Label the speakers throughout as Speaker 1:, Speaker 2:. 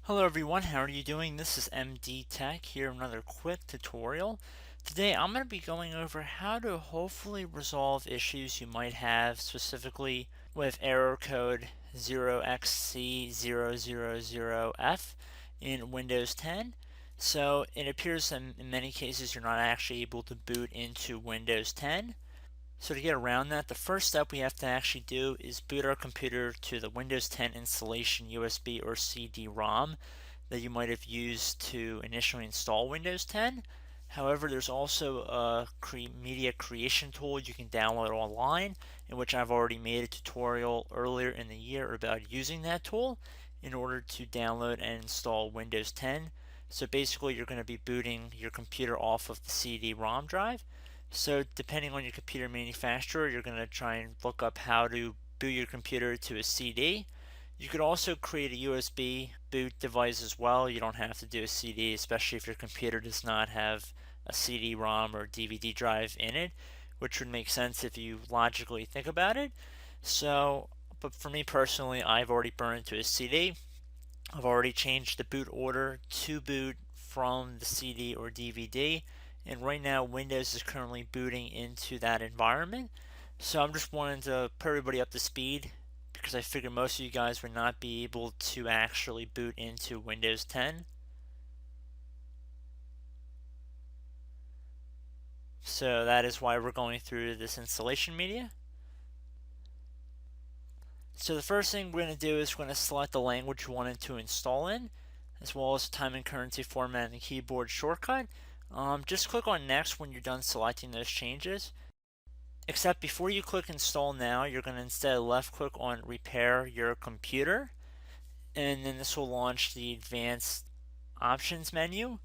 Speaker 1: Hello everyone, how are you doing? This is MD Tech here, another quick tutorial. Today I'm going to be going over how to hopefully resolve issues you might have specifically with error code 0xc0000f in Windows 10. So it appears that in many cases you're not actually able to boot into Windows 10. So to get around that, the first step we have to actually do is boot our computer to the Windows 10 installation USB or CD-ROM that you might have used to initially install Windows 10. However, there's also a media creation tool you can download online, in which I've already made a tutorial earlier in the year about using that tool in order to download and install Windows 10. So basically, you're going to be booting your computer off of the CD-ROM drive. So depending on your computer manufacturer, you're going to try and look up how to boot your computer to a CD. You could also create a USB boot device as well. You don't have to do a CD, especially if your computer does not have a CD-ROM or DVD drive in it, which would make sense if you logically think about it. So, but for me personally, I've already burned to a CD. I've already changed the boot order to boot from the CD or DVD, and right now Windows is currently booting into that environment. So I'm just wanting to put everybody up to speed because I figure most of you guys would not be able to actually boot into Windows 10. So that is why we're going through this installation media. So the first thing we're going to do is we're going to select the language we wanted to install in, as well as the time and currency format and the keyboard shortcut. Just click on next when you're done selecting those changes. Except before you click install now, you're going to instead left click on repair your computer, and then this will launch the advanced options menu.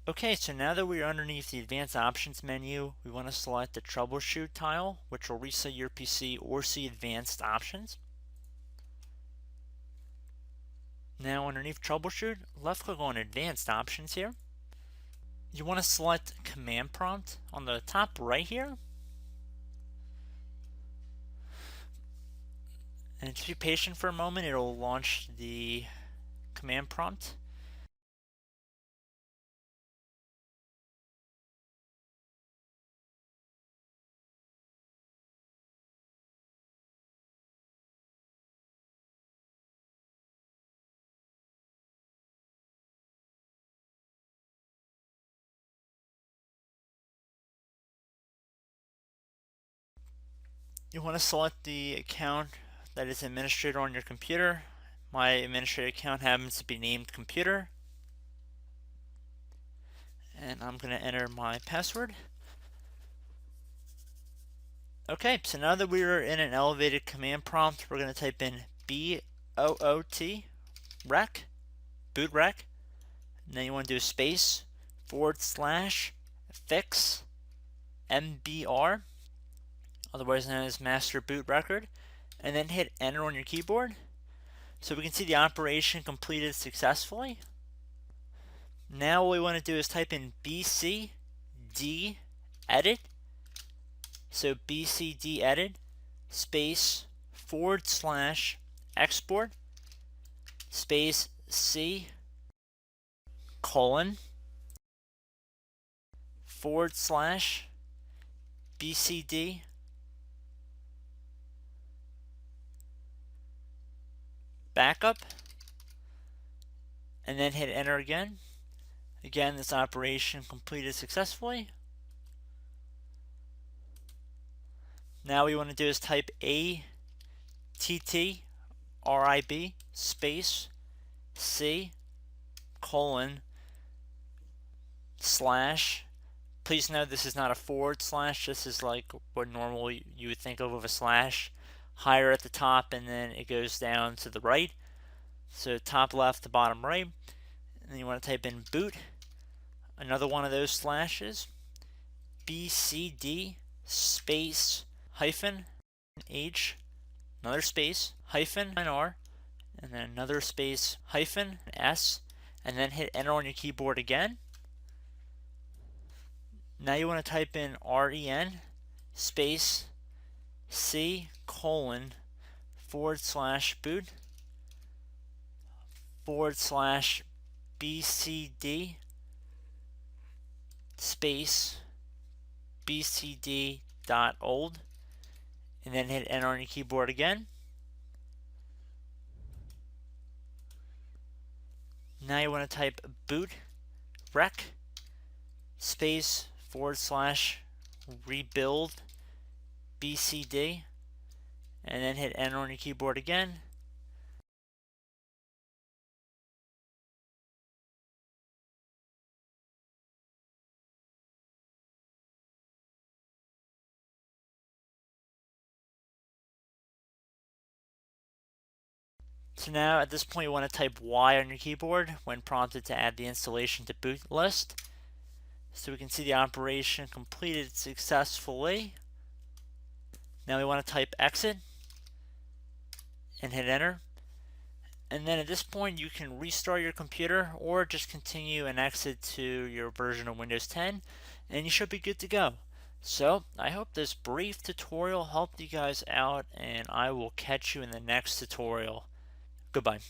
Speaker 1: Okay, so now that we're underneath the advanced options menu, we want to select the troubleshoot tile, which will reset your PC or see advanced options. Now underneath troubleshoot, left click on advanced options here. You want to select command prompt on the top right here. And just be patient for a moment, it'll launch the command prompt. You want to select the account that is administrator on your computer. My administrator account happens to be named computer. And I'm going to enter my password. Okay, so now that we are in an elevated command prompt, we're going to type in boot rec, boot rec, and then you want to do space / fix mbr, otherwise known as master boot record, and then hit enter on your keyboard. So we can see the operation completed successfully. Now what we want to do is type in bcd edit. So bcd edit space / export space c colon / bcd backup, and then hit enter again. Again, this operation completed successfully. Now what we want to do is type ATTRIB space C colon slash. Please note this is not a /. This is like what normally you would think of a slash, higher at the top and then it goes down to the right. So top left to bottom right. And then you want to type in boot, another one of those slashes, BCD space hyphen H, another space hyphen R, and then another space hyphen S, and then hit enter on your keyboard again. Now you want to type in REN space C colon / boot bcd space bcd.old, and then hit enter on your keyboard again. Now you want to type boot rec space / rebuild bcd, and then hit enter on your keyboard again. So now at this point you want to type Y on your keyboard when prompted to add the installation to boot list. So we can see the operation completed successfully. Now we want to type exit and hit enter. And then at this point you can restart your computer or just continue and exit to your version of Windows 10 and you should be good to go. So I hope this brief tutorial helped you guys out, and I will catch you in the next tutorial. Goodbye.